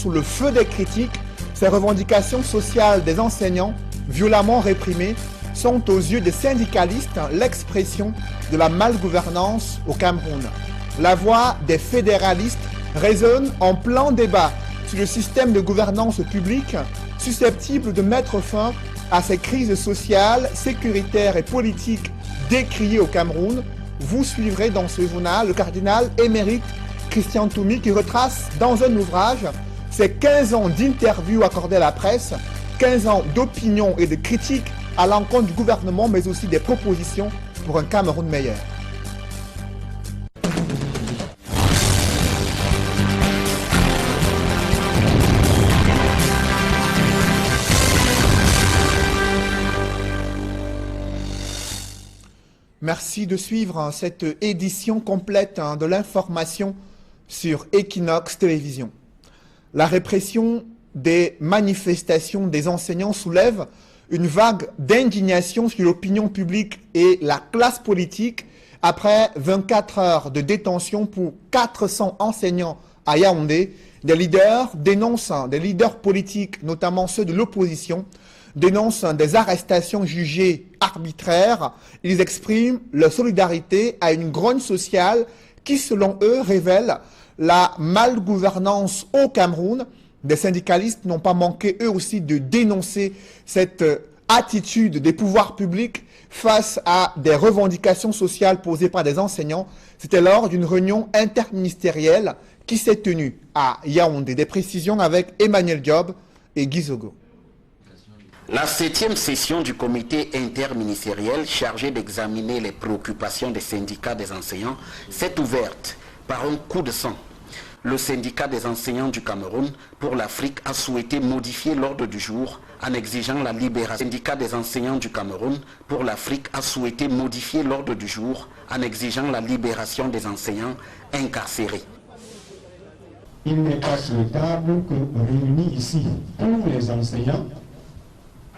sous le feu des critiques, ces revendications sociales des enseignants, violemment réprimées, sont aux yeux des syndicalistes l'expression de la malgouvernance au Cameroun. La voix des fédéralistes résonne en plein débat sur le système de gouvernance publique susceptible de mettre fin à ces crises sociales, sécuritaires et politiques décriées au Cameroun. Vous suivrez dans ce journal le cardinal émérite Christian Toumi qui retrace dans un ouvrage ces 15 ans d'interviews accordées à la presse, 15 ans d'opinion et de critiques à l'encontre du gouvernement, mais aussi des propositions pour un Cameroun meilleur. Merci de suivre cette édition complète de l'information sur Equinox Télévision. La répression des manifestations des enseignants soulève une vague d'indignation sur l'opinion publique et la classe politique après 24 heures de détention pour 400 enseignants à Yaoundé. Des leaders dénoncent, des leaders politiques, notamment ceux de l'opposition, dénoncent des arrestations jugées arbitraires. Ils expriment leur solidarité à une grogne sociale qui, selon eux, révèle la malgouvernance au Cameroun. Des syndicalistes n'ont pas manqué, eux aussi, de dénoncer cette attitude des pouvoirs publics face à des revendications sociales posées par des enseignants. C'était lors d'une réunion interministérielle qui s'est tenue à Yaoundé. Des précisions avec Emmanuel Diop et Guy Zogo. La 7e session du comité interministériel chargé d'examiner les préoccupations des syndicats des enseignants s'est ouverte par un coup de sang. Le syndicat des enseignants du Cameroun pour l'Afrique a souhaité modifier l'ordre du jour en exigeant la libération. Le syndicat des enseignants du Cameroun pour l'Afrique a souhaité modifier l'ordre du jour en exigeant la libération des enseignants incarcérés. Il n'est pas souhaitable que réunis ici tous les enseignants,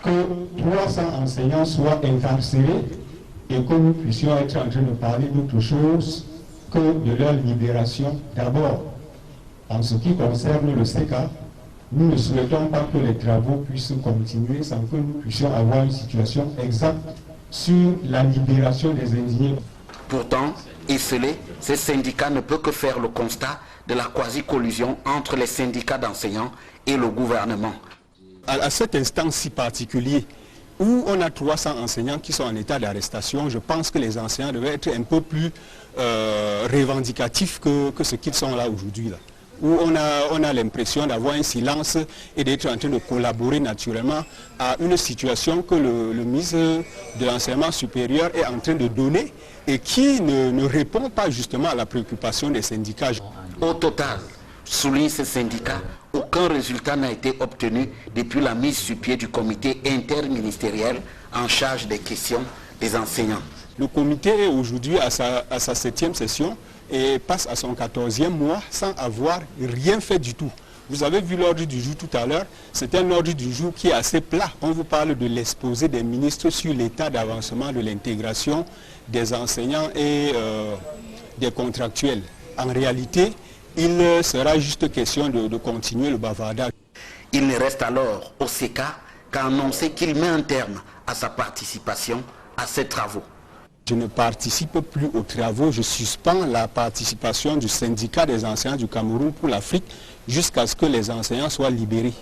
que 300 enseignants soient incarcérés et que nous puissions être en train de parler d'autre chose que de leur libération. D'abord, en ce qui concerne le CECA, nous ne souhaitons pas que les travaux puissent continuer sans que nous puissions avoir une situation exacte sur la libération des indignés. Pourtant, esselé, ces syndicats ne peuvent que faire le constat de la quasi-collusion entre les syndicats d'enseignants et le gouvernement. À cet instant si particulier, où on a 300 enseignants qui sont en état d'arrestation, je pense que les enseignants devaient être un peu plus revendicatifs que ce qu'ils sont là aujourd'hui. Où on a l'impression d'avoir un silence et d'être en train de collaborer naturellement à une situation que le ministre de l'enseignement supérieur est en train de donner et qui ne répond pas justement à la préoccupation des syndicats. Au total, souligne ces syndicats, aucun résultat n'a été obtenu depuis la mise sur pied du comité interministériel en charge des questions des enseignants. Le comité est aujourd'hui à sa 7e session et passe à son 14e mois sans avoir rien fait du tout. Vous avez vu l'ordre du jour tout à l'heure, c'est un ordre du jour qui est assez plat. On vous parle de l'exposé des ministres sur l'état d'avancement de l'intégration des enseignants et des contractuels. En réalité, il sera juste question de continuer le bavardage. Il ne reste alors au CECA qu'à annoncer qu'il met un terme à sa participation à ces travaux. Je ne participe plus aux travaux, je suspends la participation du syndicat des enseignants du Cameroun pour l'Afrique jusqu'à ce que les enseignants soient libérés.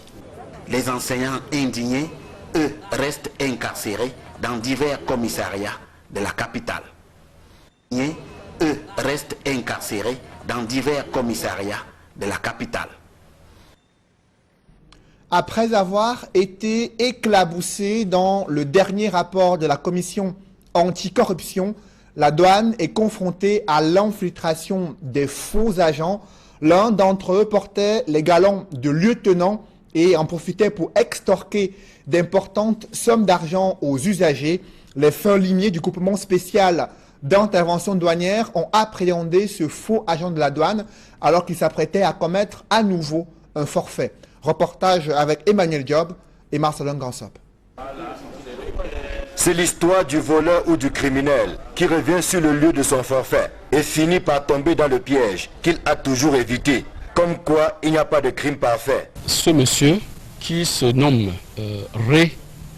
Les enseignants indignés, eux, restent incarcérés dans divers commissariats de la capitale. Eux restent incarcérés dans divers commissariats de la capitale. Après avoir été éclaboussés dans le dernier rapport de la commission anticorruption, la douane est confrontée à l'infiltration des faux agents. L'un d'entre eux portait les galons de lieutenant et en profitait pour extorquer d'importantes sommes d'argent aux usagers. Les fins limiers du groupement spécial d'intervention douanière ont appréhendé ce faux agent de la douane alors qu'il s'apprêtait à commettre à nouveau un forfait. Reportage avec Emmanuel Diop et Marcelin Gansop. C'est l'histoire du voleur ou du criminel qui revient sur le lieu de son forfait et finit par tomber dans le piège qu'il a toujours évité. Comme quoi, il n'y a pas de crime parfait. Ce monsieur, qui se nomme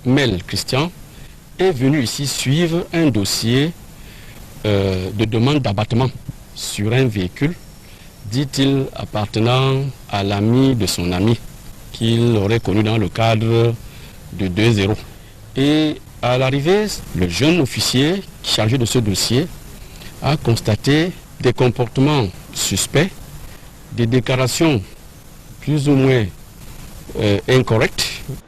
Mel Christian, est venu ici suivre un dossier de demande d'abattement sur un véhicule, dit-il, appartenant à l'ami de son ami, qu'il aurait connu dans le cadre de 2-0. Et à l'arrivée, le jeune officier chargé de ce dossier a constaté des comportements suspects, des déclarations plus ou moins incorrectes.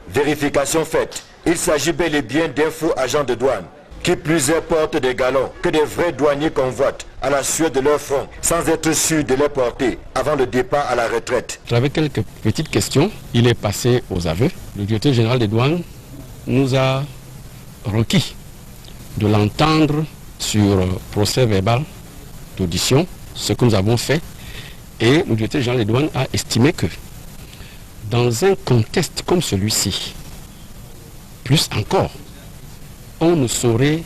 Vérification faite. Il s'agit bel et bien d'un faux agent de douane, qui plus est porte des galons que des vrais douaniers convoitent à la sueur de leur front, sans être sûr de les porter avant le départ à la retraite. Avec quelques petites questions, il est passé aux aveux. Le directeur général des douanes nous a requis de l'entendre sur procès verbal d'audition, ce que nous avons fait, et le directeur général des douanes a estimé que dans un contexte comme celui-ci, plus encore, on ne saurait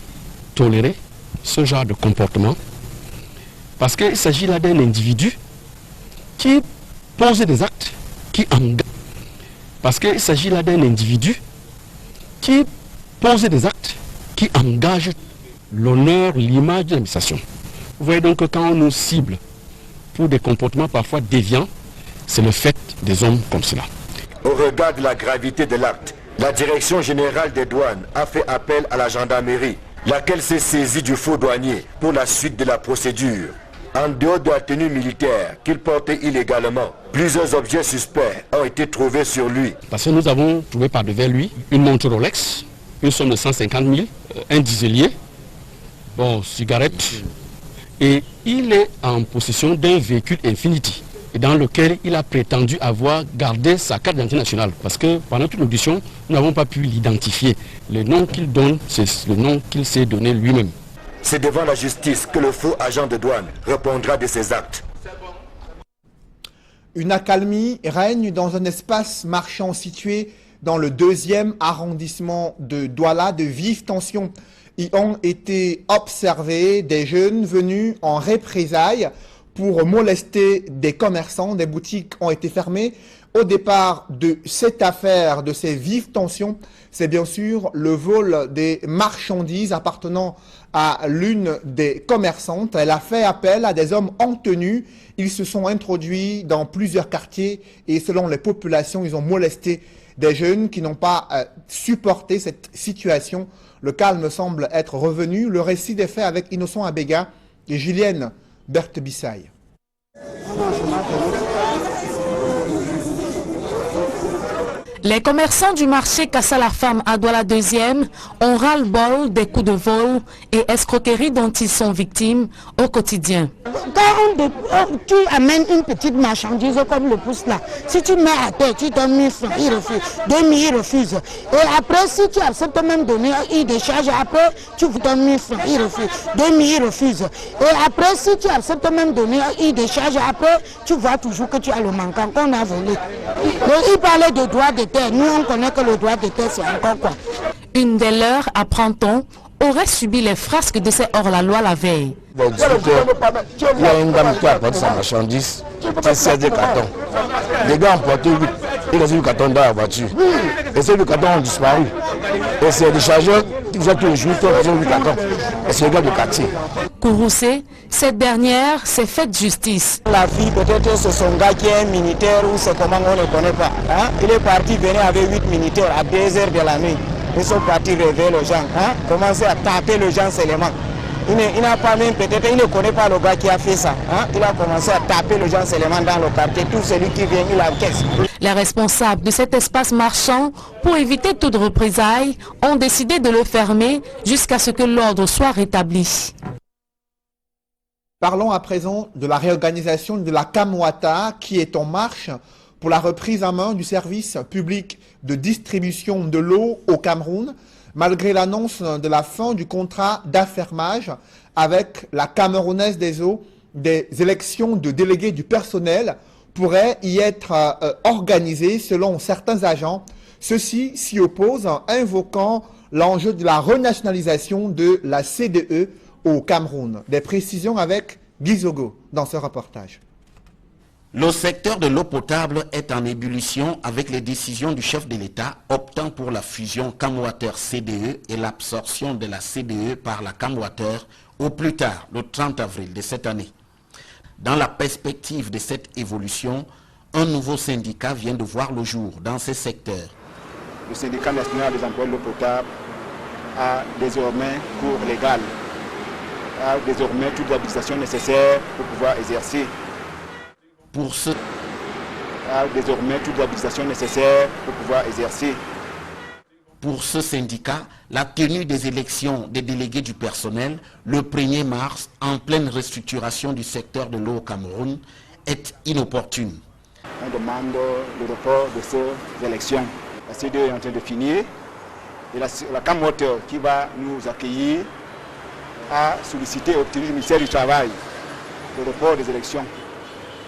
tolérer ce genre de comportement parce qu'il s'agit là d'un individu qui pose des actes qui engagent. Parce qu'il s'agit là d'un individu qui pose des actes qui engagent l'honneur, l'image de l'administration. Vous voyez donc que quand on nous cible pour des comportements parfois déviants, c'est le fait des hommes comme cela. Au regard de la gravité de l'acte, la Direction générale des douanes a fait appel à la gendarmerie, laquelle s'est saisie du faux douanier pour la suite de la procédure. En dehors de la tenue militaire qu'il portait illégalement, plusieurs objets suspects ont été trouvés sur lui. Parce que nous avons trouvé par devers lui une montre Rolex, une somme de 150 000, un dieselier, cigarette, et il est en possession d'un véhicule Infiniti, dans lequel il a prétendu avoir gardé sa carte d'identité nationale. Parce que pendant toute l'audition, nous n'avons pas pu l'identifier. Le nom qu'il donne, c'est le nom qu'il s'est donné lui-même. C'est devant la justice que le faux agent de douane répondra de ses actes. Une accalmie règne dans un espace marchand situé dans le 2e arrondissement de Douala. De vives tensions y ont été observées, des jeunes venus en représailles pour molester des commerçants. Des boutiques ont été fermées. Au départ de cette affaire, de ces vives tensions, c'est bien sûr le vol des marchandises appartenant à l'une des commerçantes. Elle a fait appel à des hommes en tenue. Ils se sont introduits dans plusieurs quartiers et selon les populations, ils ont molesté des jeunes qui n'ont pas supporté cette situation. Le calme semble être revenu. Le récit des faits avec Innocent Abega et Julienne Berthe-Bissaille. Les commerçants du marché Kassa-la-Femme à Douala 2e ont ras-le-bol des coups de vol et escroqueries dont ils sont victimes au quotidien. Quand tu amènes une petite marchandise comme le pouce là, si tu mets à terre, tu donnes 1000 francs, il refuse, 2000, il refuse. Et après, si tu acceptes même donner, il décharge, après, tu vous donnes 1000 francs, il refuse, 2000, il refuse. Et après, si tu acceptes même donner, il décharge, après, tu vois toujours que tu as le manquant qu'on a volé. Donc, il parlait de droit de terre. Nous, on connaît que le droit de terre, c'est encore quoi. Une des leurs, apprend-on, aurait subi les frasques de ces hors-la-loi la veille. Il y a une dame qui a apporté sa marchandise, c'est 16 cartons. Les gars ont porté 8, ils ont 8 cartons dans la voiture. Et ces 8 cartons ont disparu. Et c'est des chargeurs qui faisaient tous les jours, ils ont 8 cartons. Et c'est les gars du quartier. Kouroussé, cette dernière s'est faite justice. La fille, peut-être c'est son gars qui est un militaire ou c'est comment on ne connaît pas. Hein? Il est parti venir avec 8 militaires à 2 heures de la nuit. Ils sont partis réveiller les gens, commencer à taper les gens seulement. Il n'a pas même, peut-être, il ne connaît pas le gars qui a fait ça. Il a commencé à taper les gens seulement dans le quartier. Tout celui qui vient, il encaisse. Les responsables de cet espace marchand, pour éviter toute représailles, ont décidé de le fermer jusqu'à ce que l'ordre soit rétabli. Parlons à présent de la réorganisation de la Kamwata qui est en marche pour la reprise en main du service public de distribution de l'eau au Cameroun, malgré l'annonce de la fin du contrat d'affermage avec la Camerounaise des eaux. Des élections de délégués du personnel pourraient y être organisées selon certains agents. Ceux-ci s'y opposent, invoquant l'enjeu de la renationalisation de la CDE au Cameroun. Des précisions avec Guy Zogo dans ce reportage. Le secteur de l'eau potable est en ébullition avec les décisions du chef de l'État optant pour la fusion CamWater-CDE et l'absorption de la CDE par la CamWater au plus tard, le 30 avril de cette année. Dans la perspective de cette évolution, un nouveau syndicat vient de voir le jour dans ces secteurs. Le syndicat national des employés de l'eau potable a désormais cours légal, a désormais toutes les habilitations nécessaires pour pouvoir exercer. Pour ce syndicat, la tenue des élections des délégués du personnel le 1er mars, en pleine restructuration du secteur de l'eau au Cameroun, est inopportune. On demande le report de ces élections. La CDE est en train de finir et la CamWater qui va nous accueillir a sollicité et obtenu du ministère du Travail le report des élections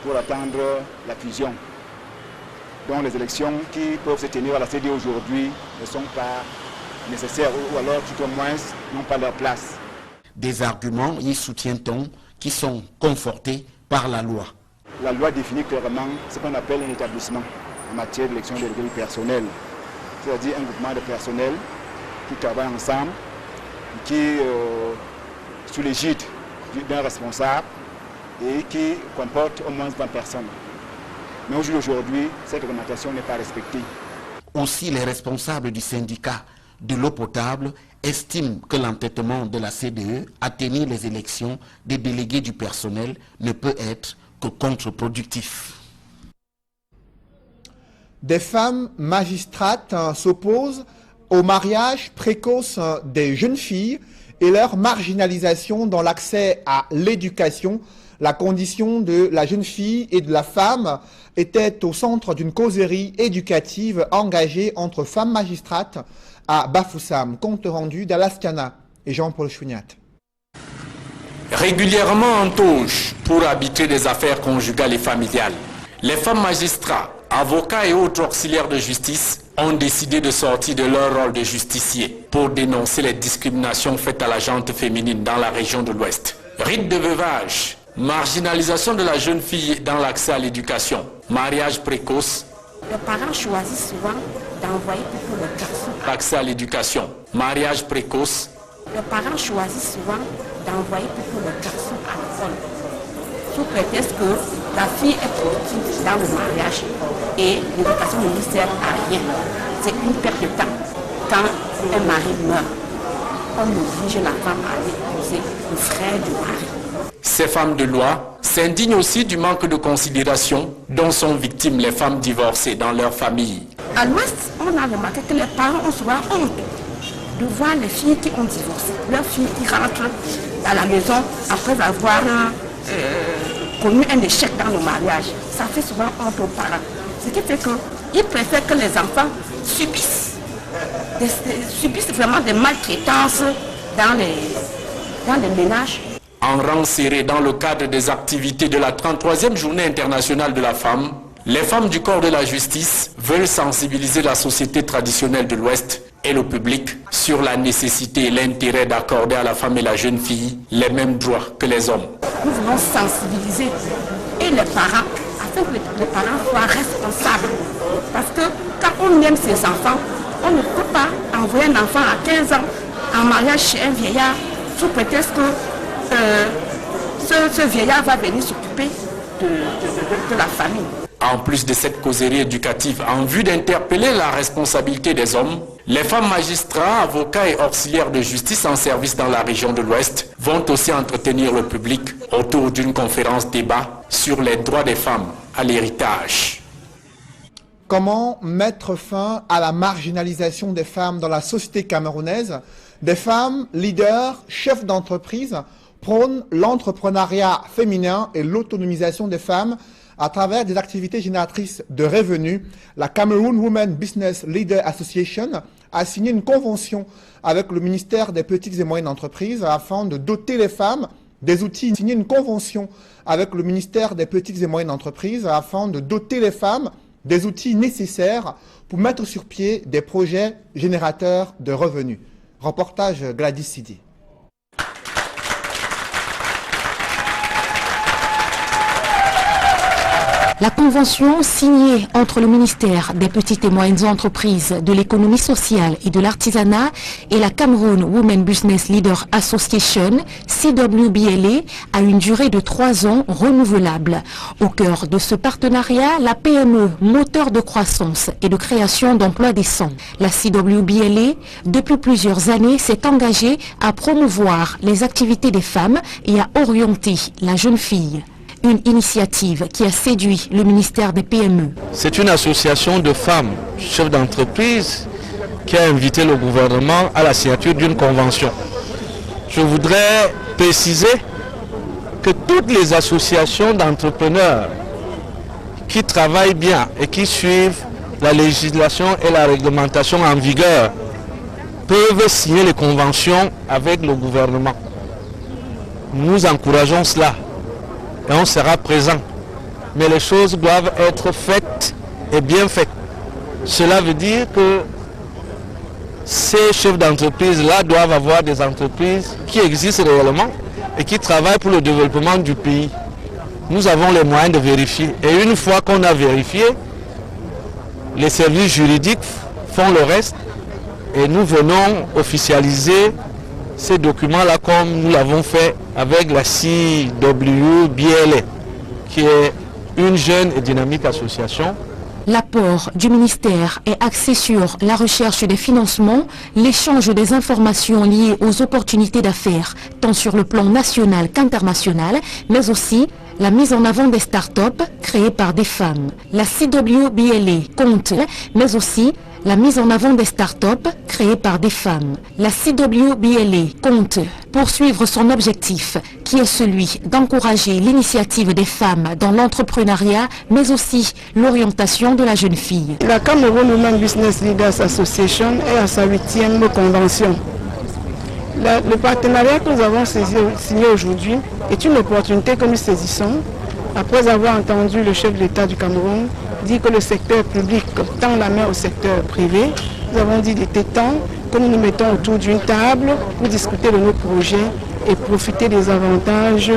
pour attendre la fusion. Donc les élections qui peuvent se tenir à la CDE aujourd'hui ne sont pas nécessaires ou alors tout au moins n'ont pas leur place. Des arguments, y soutient-on, qui sont confortés par la loi. La loi définit clairement ce qu'on appelle un établissement en matière d'élection des délégués du personnel, c'est-à-dire un groupement de personnel qui travaille ensemble, qui sous l'égide d'un responsable et qui comporte au moins 20 personnes. Mais aujourd'hui, cette réglementation n'est pas respectée. Aussi, les responsables du syndicat de l'eau potable estiment que l'entêtement de la CDE à tenir les élections des délégués du personnel ne peut être que contre-productif. Des femmes magistrates s'opposent au mariage précoce des jeunes filles et leur marginalisation dans l'accès à l'éducation. La condition de la jeune fille et de la femme était au centre d'une causerie éducative engagée entre femmes magistrates à Bafoussam. Compte rendu d'Alaskana et Jean-Paul Chouniat. Régulièrement en touche pour arbitrer des affaires conjugales et familiales, les femmes magistrats, avocats et autres auxiliaires de justice ont décidé de sortir de leur rôle de justicier pour dénoncer les discriminations faites à la gente féminine dans la région de l'Ouest. Rite de veuvage, marginalisation de la jeune fille dans l'accès à l'éducation, mariage précoce. Les parents choisissent souvent d'envoyer pour le garçon. L'accès à l'éducation, mariage précoce. Les parents choisissent souvent d'envoyer pour le garçon à l'école, sous prétexte que la fille est productive dans le mariage et l'éducation ne lui sert à rien. C'est une perte de temps. Quand un mari meurt, on oblige la femme à aller épouser le frère du mari. Ces femmes de loi s'indignent aussi du manque de considération dont sont victimes les femmes divorcées dans leur famille. À l'Ouest, on a remarqué que les parents ont souvent honte de voir les filles qui ont divorcé, leurs filles qui rentrent à la maison après avoir connu un échec dans le mariage. Ça fait souvent honte aux parents. Ce qui fait qu'ils préfèrent que les enfants subissent vraiment des maltraitances dans les ménages. En rang serré dans le cadre des activités de la 33e journée internationale de la femme, les femmes du corps de la justice veulent sensibiliser la société traditionnelle de l'Ouest et le public sur la nécessité et l'intérêt d'accorder à la femme et la jeune fille les mêmes droits que les hommes. Nous voulons sensibiliser et les parents afin que les parents soient responsables. Parce que quand on aime ses enfants, on ne peut pas envoyer un enfant à 15 ans en mariage chez un vieillard sous prétexte que ce vieillard va venir s'occuper de la famille. En plus de cette causerie éducative en vue d'interpeller la responsabilité des hommes, les femmes magistrats, avocats et auxiliaires de justice en service dans la région de l'Ouest vont aussi entretenir le public autour d'une conférence débat sur les droits des femmes à l'héritage. Comment mettre fin à la marginalisation des femmes dans la société camerounaise? Des femmes, leaders, chefs d'entreprise prônent l'entrepreneuriat féminin et l'autonomisation des femmes à travers des activités génératrices de revenus. La Cameroon Women Business Leader Association a signé une convention avec le ministère des Petites et Moyennes Entreprises afin de doter les femmes des outils. Signé une convention avec le ministère des Petites et Moyennes Entreprises afin de doter les femmes des outils nécessaires pour mettre sur pied des projets générateurs de revenus. Reportage Gladys Sidi. La convention signée entre le ministère des Petites et Moyennes Entreprises, de l'économie sociale et de l'artisanat et la Cameroun Women Business Leader Association, CWBLA, a une durée de 3 ans renouvelable. Au cœur de ce partenariat, la PME, moteur de croissance et de création d'emplois décents. La CWBLA, depuis plusieurs années, s'est engagée à promouvoir les activités des femmes et à orienter la jeune fille. Une initiative qui a séduit le ministère des PME. C'est une association de femmes, chefs d'entreprise, qui a invité le gouvernement à la signature d'une convention. Je voudrais préciser que toutes les associations d'entrepreneurs qui travaillent bien et qui suivent la législation et la réglementation en vigueur peuvent signer les conventions avec le gouvernement. Nous encourageons cela. Et on sera présent. Mais les choses doivent être faites et bien faites. Cela veut dire que ces chefs d'entreprise-là doivent avoir des entreprises qui existent réellement et qui travaillent pour le développement du pays. Nous avons les moyens de vérifier. Et une fois qu'on a vérifié, les services juridiques font le reste et nous venons officialiser ces documents-là comme nous l'avons fait avec la CWBLA, qui est une jeune et dynamique association. L'apport du ministère est axé sur la recherche des financements, l'échange des informations liées aux opportunités d'affaires, tant sur le plan national qu'international, mais aussi la mise en avant des start-up créées par des femmes. La CWBLA compte, mais aussi la mise en avant des start-up créées par des femmes. La CWBLA compte poursuivre son objectif, qui est celui d'encourager l'initiative des femmes dans l'entrepreneuriat, mais aussi l'orientation de la jeune fille. La Cameroun Women Business Leaders Association est à sa 8e convention. Le partenariat que nous avons signé aujourd'hui est une opportunité que nous saisissons après avoir entendu le chef de l'État du Cameroun dire que le secteur public tend la main au secteur privé. Nous avons dit qu'il était temps que nous nous mettons autour d'une table pour discuter de nos projets et profiter des avantages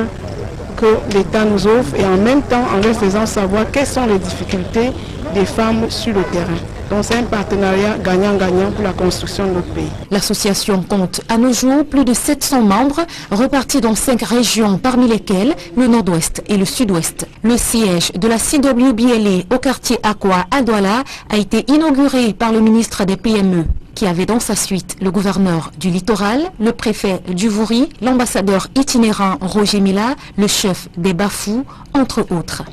que l'État nous offre et en même temps en leur faisant savoir quelles sont les difficultés des femmes sur le terrain. Donc c'est un partenariat gagnant-gagnant pour la construction de notre pays. L'association compte à nos jours plus de 700 membres repartis dans 5 régions, parmi lesquelles le nord-ouest et le sud-ouest. Le siège de la CWBLA au quartier Aqua à Douala a été inauguré par le ministre des PME, qui avait dans sa suite le gouverneur du littoral, le préfet du Vouri, l'ambassadeur itinérant Roger Mila, le chef des Bafous, entre autres.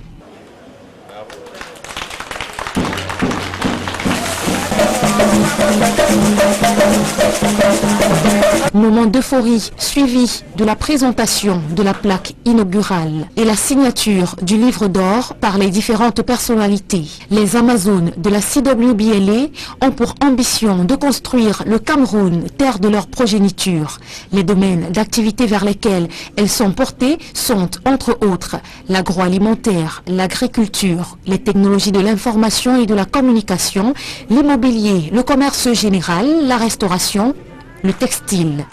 Moment d'euphorie suivi de la présentation de la plaque inaugurale et la signature du livre d'or par les différentes personnalités. Les Amazones de la CWBLA ont pour ambition de construire le Cameroun, terre de leur progéniture. Les domaines d'activité vers lesquels elles sont portées sont, entre autres, l'agroalimentaire, l'agriculture, les technologies de l'information et de la communication, l'immobilier, le commerce général, la restauration, le textile.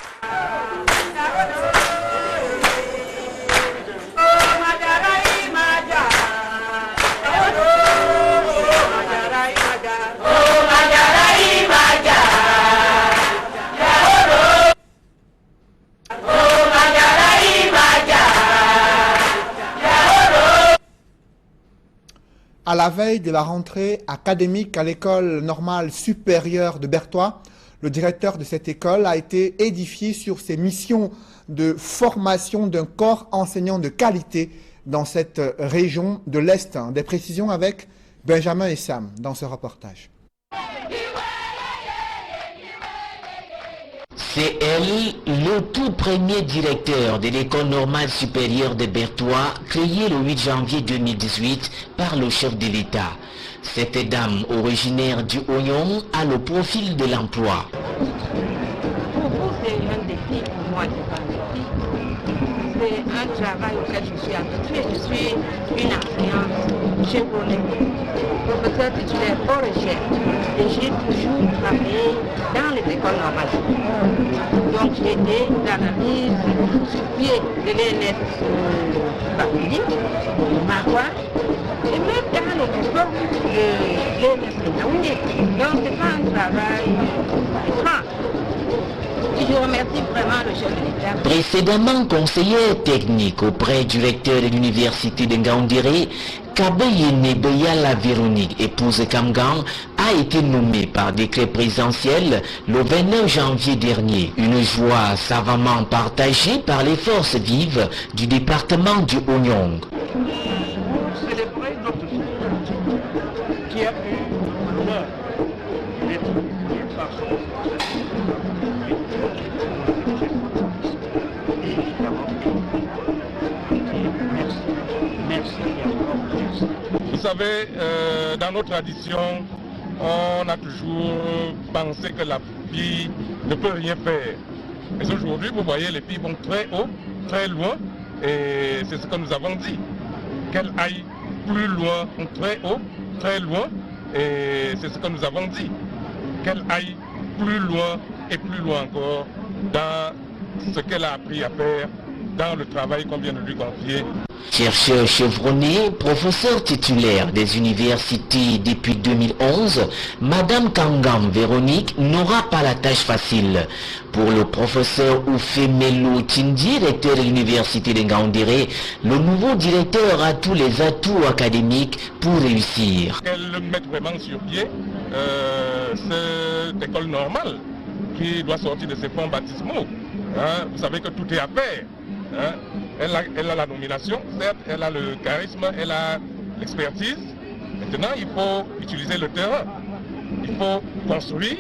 À la veille de la rentrée académique à l'école normale supérieure de Berthois, le directeur de cette école a été édifié sur ses missions de formation d'un corps enseignant de qualité dans cette région de l'Est. Des précisions avec Benjamin et Sam dans ce reportage. C'est elle, le tout premier directeur de l'école normale supérieure de Berthois, créée le 8 janvier 2018 par le chef de l'État. Cette dame originaire du Oignon a le profil de l'emploi. Pour vous, c'est un défi, pour moi, c'est pas un défi. C'est un travail auquel je suis habituée. Je suis une enseignante chevronné, professeur titulaire au recherche, et j'ai toujours travaillé dans les écoles normales. Donc j'ai été d'analyse sur pied de l'ENS Bambili, Marois, et même dans le diplôme de l'ENS Yaoundé. Donc c'est pas un travail étrange. Et je remercie vraiment le chef de l'État. Précédemment conseiller technique auprès du recteur de l'université de Ngaoundéré, Kabeyene Beyala Véronique, épouse Kamgan, a été nommée par décret présidentiel le 29 janvier dernier. Une joie savamment partagée par les forces vives du département du Ognong. Célébrer notre fille qui a eu l'honneur d'être élue par son Vous savez, dans nos traditions, on a toujours pensé que la fille ne peut rien faire. Mais aujourd'hui, vous voyez, les filles vont très haut, très loin, et c'est ce que nous avons dit. Qu'elles aillent plus loin, très haut, très loin, et c'est ce que nous avons dit. Qu'elles aillent plus loin et plus loin encore dans ce qu'elle a appris à faire, dans le travail qu'on vient de lui confier. Chercheur chevronné, professeur titulaire des universités depuis 2011, Madame Kangam Véronique n'aura pas la tâche facile. Pour le professeur Oufé Melo Tindi, recteur de l'université de Ngaoundéré, le nouveau directeur a tous les atouts académiques pour réussir. Qu'elle mette vraiment sur pied cette école normale qui doit sortir de ses fonds baptismaux. Hein, vous savez que tout est à faire. Hein. Elle a la nomination, certes, elle a le charisme, elle a l'expertise. Maintenant, il faut utiliser le terrain. Il faut construire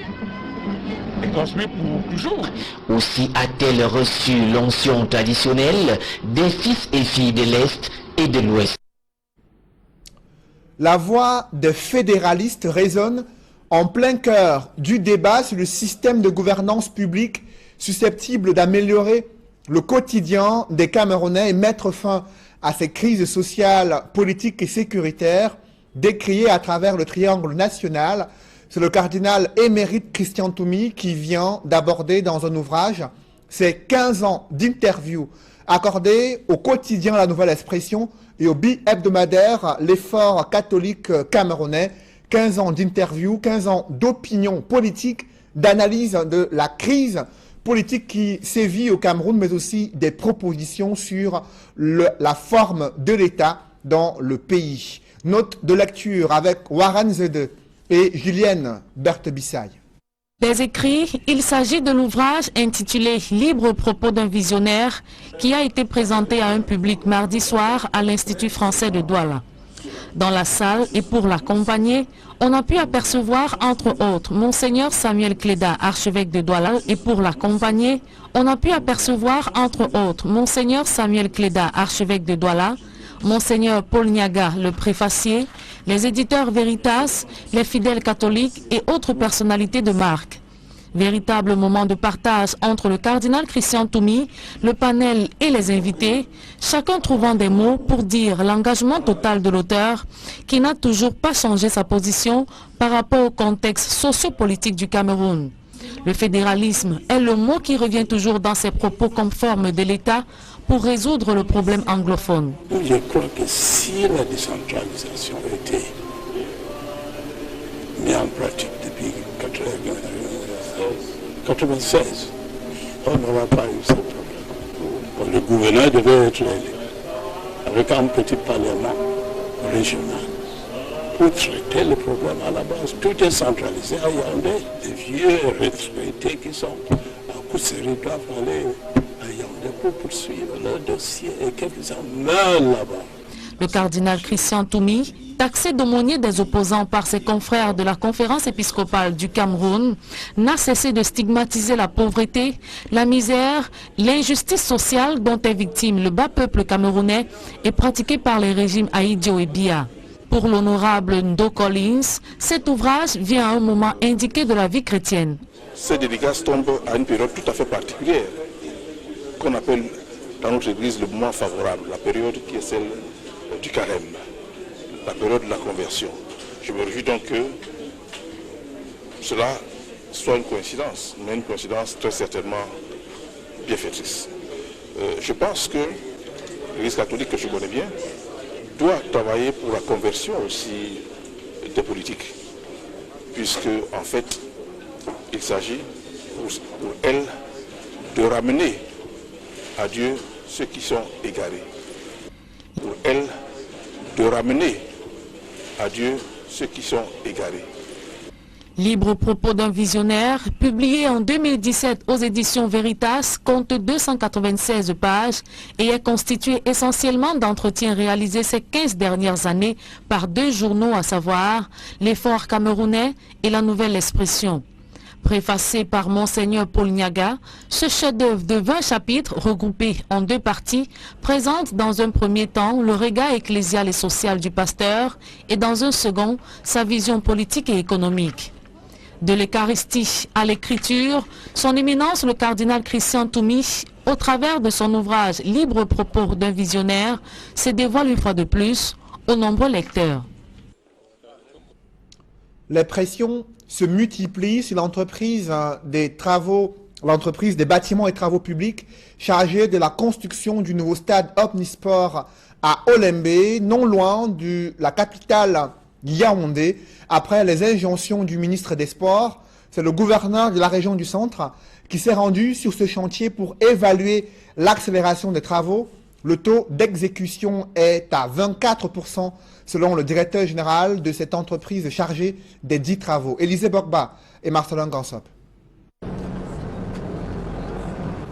et construire pour toujours. Aussi a-t-elle reçu l'onction traditionnelle des fils et filles de l'Est et de l'Ouest. La voix des fédéralistes résonne en plein cœur du débat sur le système de gouvernance publique susceptible d'améliorer le quotidien des Camerounais et mettre fin à ces crises sociales, politiques et sécuritaires décriées à travers le triangle national. C'est le cardinal émérite Christian Toumi qui vient d'aborder dans un ouvrage ces 15 ans d'interviews accordés au quotidien La Nouvelle Expression et au bi-hebdomadaire L'Effort catholique camerounais. 15 ans d'interviews, 15 ans d'opinion politique, d'analyse de la crise politique qui sévit au Cameroun, mais aussi des propositions sur la forme de l'État dans le pays. Note de lecture avec Warren Zede et Julienne Berthe-Bissaille. Des écrits, il s'agit de l'ouvrage intitulé « Libre propos d'un visionnaire » qui a été présenté à un public mardi soir à l'Institut français de Douala. Dans la salle et pour l'accompagner, on a pu apercevoir entre autres Monseigneur Samuel Cléda, archevêque de Douala, et pour l'accompagner, on a pu apercevoir entre autres Monseigneur Samuel Cléda, archevêque de Douala, Monseigneur Paul Niaga, le préfacier, les éditeurs Veritas, les fidèles catholiques et autres personnalités de marque. Véritable moment de partage entre le cardinal Christian Toumi, le panel et les invités, chacun trouvant des mots pour dire l'engagement total de l'auteur qui n'a toujours pas changé sa position par rapport au contexte sociopolitique du Cameroun. Le fédéralisme est le mot qui revient toujours dans ses propos comme forme de l'État pour résoudre le problème anglophone. Je crois que si la décentralisation était mise en pratique depuis 1996, on n'aura pas eu ce problème. Le gouverneur devait être élu avec un petit parlement régional pour traiter le problème à la base. Tout est centralisé à Yaoundé. Des vieux retraités qui sont à Kousseri doivent aller à Yaoundé pour poursuivre leur dossier et quelques-uns meurent là-bas. Le cardinal Christian Toumi, taxé d'aumônier des opposants par ses confrères de la conférence épiscopale du Cameroun, n'a cessé de stigmatiser la pauvreté, la misère, l'injustice sociale dont est victime le bas peuple camerounais et pratiquée par les régimes Aïdjo et Biya. Pour l'honorable Ndo Collins, cet ouvrage vient à un moment indiqué de la vie chrétienne. Cette dédicace tombe à une période tout à fait particulière, qu'on appelle dans notre église le moment favorable, la période qui est celle du carême. la période de la conversion. Je me réjouis donc que cela soit une coïncidence, mais une coïncidence très certainement bienfaitrice. Je pense que l'Église catholique, que je connais bien, doit travailler pour la conversion aussi des politiques, puisque en fait il s'agit pour elle de ramener à Dieu ceux qui sont égarés, pour elle de ramener à Dieu ceux qui sont égarés. Libre propos d'un visionnaire, publié en 2017 aux éditions Veritas, compte 296 pages et est constitué essentiellement d'entretiens réalisés ces 15 dernières années par 2 journaux, à savoir L'Effort camerounais et La Nouvelle Expression. Préfacé par Monseigneur Paul Niaga, ce chef-d'œuvre de 20 chapitres regroupés en 2 parties présente dans un premier temps le regard ecclésial et social du pasteur et dans un second sa vision politique et économique. De l'Eucharistie à l'écriture, son éminence le cardinal Christian Toumi, au travers de son ouvrage Libre propos d'un visionnaire, se dévoile une fois de plus aux nombreux lecteurs. Les pressions se multiplient sur l'entreprise des bâtiments et travaux publics chargés de la construction du nouveau stade omnisport à Olembe, non loin de la capitale Yaoundé. Après les injonctions du ministre des Sports, c'est le gouverneur de la région du Centre qui s'est rendu sur ce chantier pour évaluer l'accélération des travaux. Le taux d'exécution est à 24% selon le directeur général de cette entreprise chargée des 10 travaux. Élisée Bogba et Marcelin Gansop.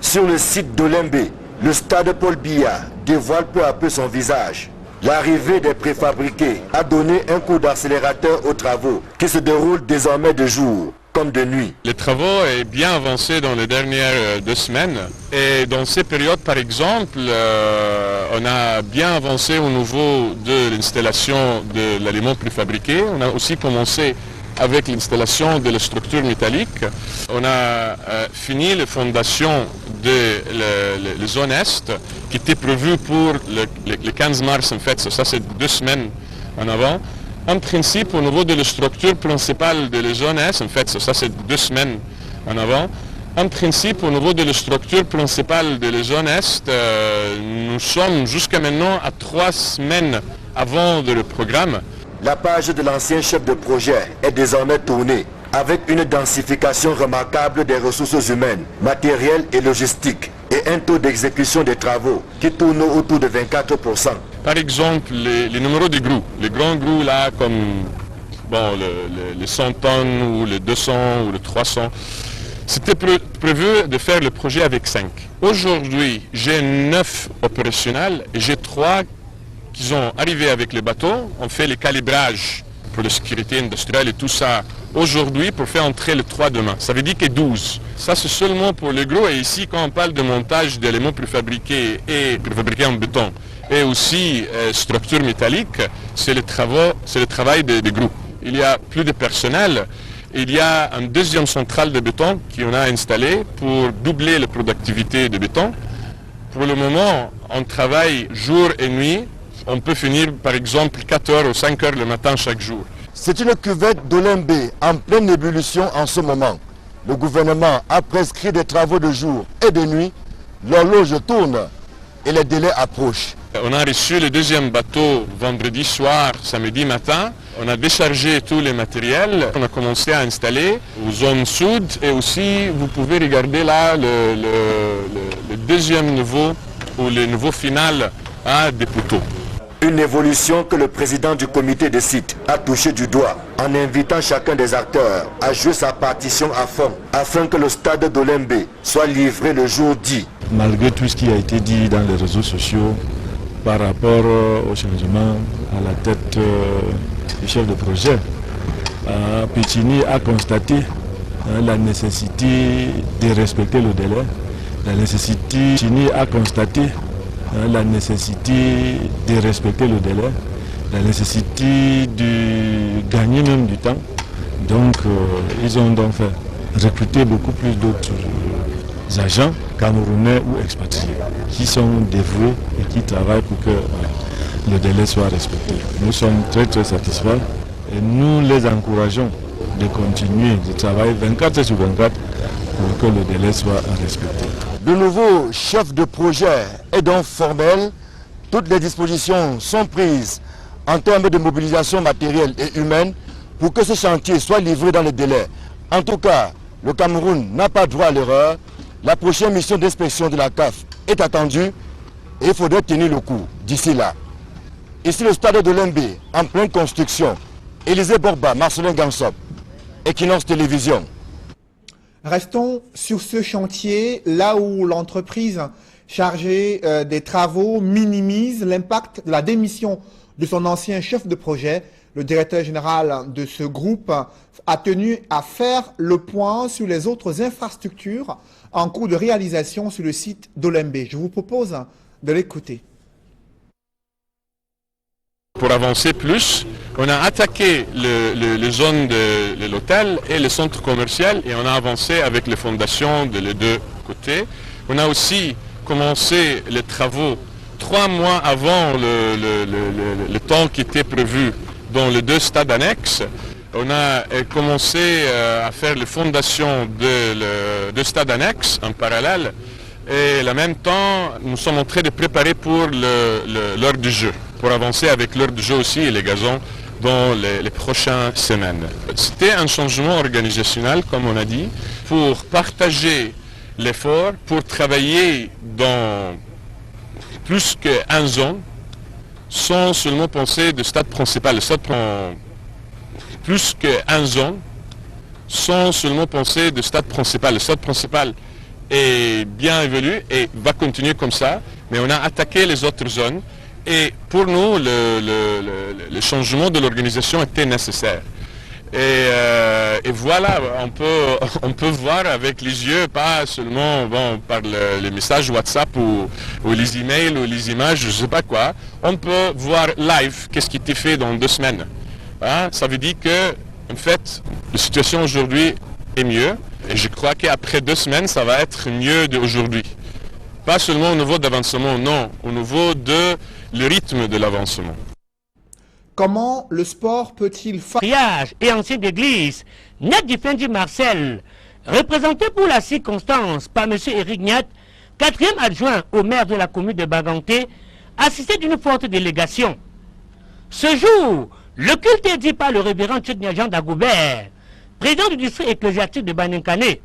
Sur le site d'Olembe, le stade Paul Biya dévoile peu à peu son visage. L'arrivée des préfabriqués a donné un coup d'accélérateur aux travaux qui se déroulent désormais de jour comme de nuit. Les travaux sont bien avancés dans les dernières 2 semaines et dans ces périodes par exemple, on a bien avancé au niveau de l'installation de l'aliment préfabriqué. On a aussi commencé avec l'installation de la structure métallique. On a fini les fondations de la zone Est qui était prévue pour le 15 mars en fait, ça c'est 2 semaines en avant. En principe, au niveau de la structure principale de la zone Est, en fait ça c'est 2 semaines en avant. En principe, au niveau de la structure principale de la zone Est, nous sommes jusqu'à maintenant à 3 semaines avant le programme. La page de l'ancien chef de projet est désormais tournée avec une densification remarquable des ressources humaines, matérielles et logistiques et un taux d'exécution des travaux qui tourne autour de 24%. Par exemple, les numéros de grues, les grands grues là comme bon, les 100 tonnes ou les 200 ou les 300, c'était prévu de faire le projet avec 5. Aujourd'hui, j'ai 9 opérationnels et j'ai 3 qui sont arrivés avec les bateaux. On fait les calibrages pour la sécurité industrielle et tout ça aujourd'hui pour faire entrer les 3 demain. Ça veut dire que 12. Ça c'est seulement pour les gros et ici quand on parle de montage d'éléments préfabriqués et préfabriqués en béton et aussi structure métallique, c'est le travail des gros. Il y a plus de personnel. Il y a une deuxième centrale de béton qu'on a installée pour doubler la productivité de béton. Pour le moment, on travaille jour et nuit. On peut finir par exemple 4 heures ou 5 heures le matin chaque jour. C'est une cuvette d'Olembe en pleine ébullition en ce moment. Le gouvernement a prescrit des travaux de jour et de nuit. L'horloge tourne et les délais approchent. On a reçu le deuxième bateau vendredi soir, samedi matin. On a déchargé tous les matériels. On a commencé à installer aux zones sud et aussi vous pouvez regarder là le deuxième niveau ou le niveau final des poteaux. Une évolution que le président du comité de site a touché du doigt en invitant chacun des acteurs à jouer sa partition à fond afin que le stade d'Olembe soit livré le jour dit. Malgré tout ce qui a été dit dans les réseaux sociaux par rapport au changement à la tête du chef de projet, Piccini a constaté la nécessité de respecter le délai, la nécessité de respecter le délai, la nécessité de gagner même du temps. Donc ils ont donc fait recruter beaucoup plus d'autres agents camerounais ou expatriés qui sont dévoués et qui travaillent pour que le délai soit respecté. Nous sommes très satisfaits et nous les encourageons de continuer de travailler 24 sur 24 pour que le délai soit respecté. Le nouveau chef de projet est donc formel. Toutes les dispositions sont prises en termes de mobilisation matérielle et humaine pour que ce chantier soit livré dans les délais. En tout cas, le Cameroun n'a pas droit à l'erreur. La prochaine mission d'inspection de la CAF est attendue et il faudrait tenir le coup d'ici là. Ici le stade de l'MB en pleine construction. Élisée Borba, Marcelin Gansop, Equinox Télévision. Restons sur ce chantier, là où l'entreprise chargée des travaux minimise l'impact de la démission de son ancien chef de projet. Le directeur général de ce groupe a tenu à faire le point sur les autres infrastructures en cours de réalisation sur le site d'Olembe. Je vous propose de l'écouter. Pour avancer plus, on a attaqué les zones de l'hôtel et le centre commercial et on a avancé avec les fondations des deux côtés. On a aussi commencé les travaux 3 mois avant le temps qui était prévu dans les 2 stades annexes. On a commencé à faire les fondations de 2 stades annexes en parallèle et en même temps nous sommes en train de préparer pour l'heure du jeu, pour avancer avec l'heure du jeu aussi et les gazons dans les prochaines semaines. C'était un changement organisationnel, comme on a dit, pour partager l'effort, pour travailler dans plus qu'une zone, sans seulement penser du stade principal. Le stade prend plus qu'une zone, sans seulement penser du stade principal. Le stade principal est bien évolué et va continuer comme ça, mais on a attaqué les autres zones et pour nous, le changement de l'organisation était nécessaire. Et voilà, on peut voir avec les yeux, pas seulement par les messages WhatsApp ou les emails ou les images, je ne sais pas quoi. On peut voir live qu'est-ce qui était fait dans 2 semaines. Hein? Ça veut dire que, en fait, la situation aujourd'hui est mieux. Et je crois qu'après 2 semaines, ça va être mieux d'aujourd'hui. Pas seulement au niveau d'avancement, non, au niveau de le rythme de l'avancement. Comment le sport peut-il Triage et ancien d'église, Niat Difendi Marcel, représenté pour la circonstance par M. Eric Niat, 4e adjoint au maire de la commune de Baganté, assisté d'une forte délégation. Ce jour, le culte est dit par le révérend Tchednia Jean Dagoubert, président du district ecclésiastique de Baninkane.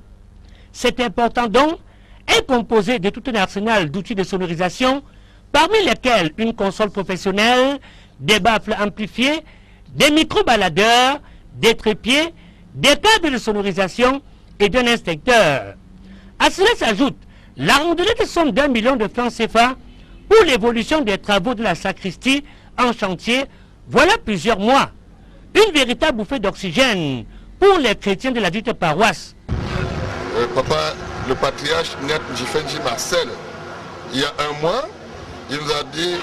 Cet important don est composé de tout un arsenal d'outils de sonorisation, parmi lesquels une console professionnelle, des baffles amplifiés, des micro-baladeurs, des trépieds, des câbles de sonorisation et d'un inspecteur. À cela s'ajoute la randonnée de somme d'1 million de francs CFA pour l'évolution des travaux de la sacristie en chantier, voilà plusieurs mois. Une véritable bouffée d'oxygène pour les chrétiens de la dite paroisse. Papa, le patriarche Niat Difendi Marcel, il y a 1 mois, il nous a dit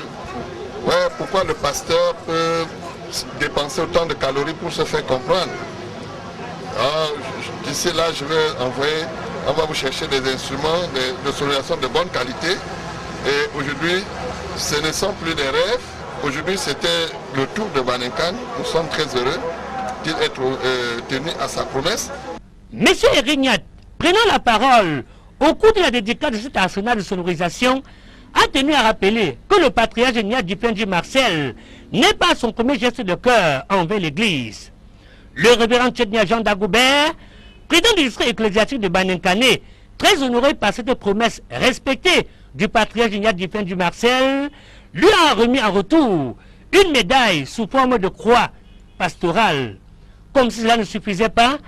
ouais, pourquoi le pasteur peut dépenser autant de calories pour se faire comprendre. D'ici là, je vais envoyer, on va vous chercher des instruments de sonorisation de bonne qualité. Et aujourd'hui, ce ne sont plus des rêves. Aujourd'hui, c'était le tour de Baninkane. Nous sommes très heureux qu'il ait tenu à sa promesse. Monsieur Erignat, prenant la parole au cours de la dédicace de cet arsenal de sonorisation, a tenu à rappeler que le patriarche Niat Difendi Marcel n'est pas son premier geste de cœur envers l'Église. Le révérend Tchednia Jean Dagoubert, président du district ecclésiastique de Baninkane, très honoré par cette promesse respectée du patriarche Niat Difendi Marcel, lui a remis en retour une médaille sous forme de croix pastorale. Comme si cela ne suffisait pas,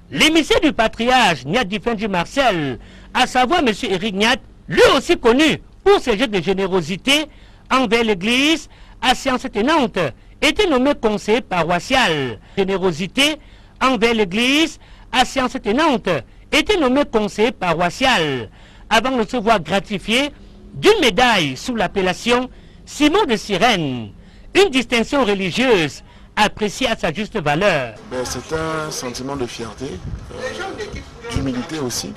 l'émissaire du patriarche Niat Difendi Marcel, à savoir M. Eric Niat, lui aussi connu pour ses gestes de générosité envers l'Église, à séance tenante, était nommé conseiller paroissial. Générosité envers l'Église, à séance tenante, était nommé conseiller paroissial, avant de se voir gratifié d'une médaille sous l'appellation Simon de Cyrène, une distinction religieuse appréciée à sa juste valeur. C'est un sentiment de fierté, d'humilité aussi,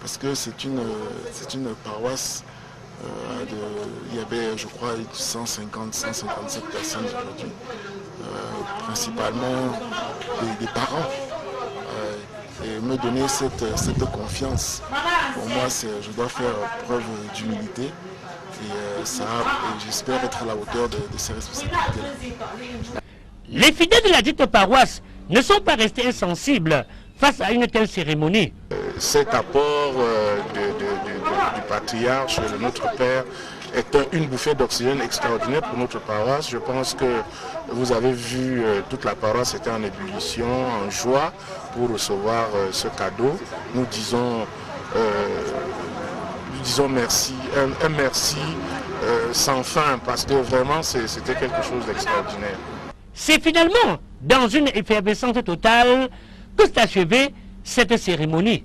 parce que c'est une paroisse Il y avait, je crois, 150, 157 personnes aujourd'hui, principalement des parents. Et me donner cette confiance, pour moi, je dois faire preuve d'humilité et j'espère être à la hauteur de ces responsabilités-là. Les fidèles de la dite paroisse ne sont pas restés insensibles face à une telle cérémonie. Cet apport du patriarche, de notre Père, est une bouffée d'oxygène extraordinaire pour notre paroisse. Je pense que vous avez vu, toute la paroisse était en ébullition, en joie pour recevoir ce cadeau. Nous disons merci, un merci sans fin, parce que vraiment c'était quelque chose d'extraordinaire. C'est finalement dans une effervescence totale que s'est achevée cette cérémonie.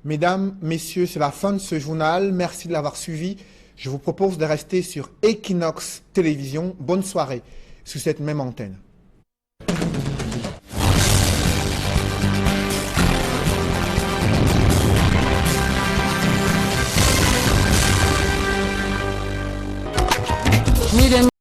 Mesdames, messieurs, c'est la fin de ce journal. Merci de l'avoir suivi. Je vous propose de rester sur Equinox Télévision. Bonne soirée sous cette même antenne.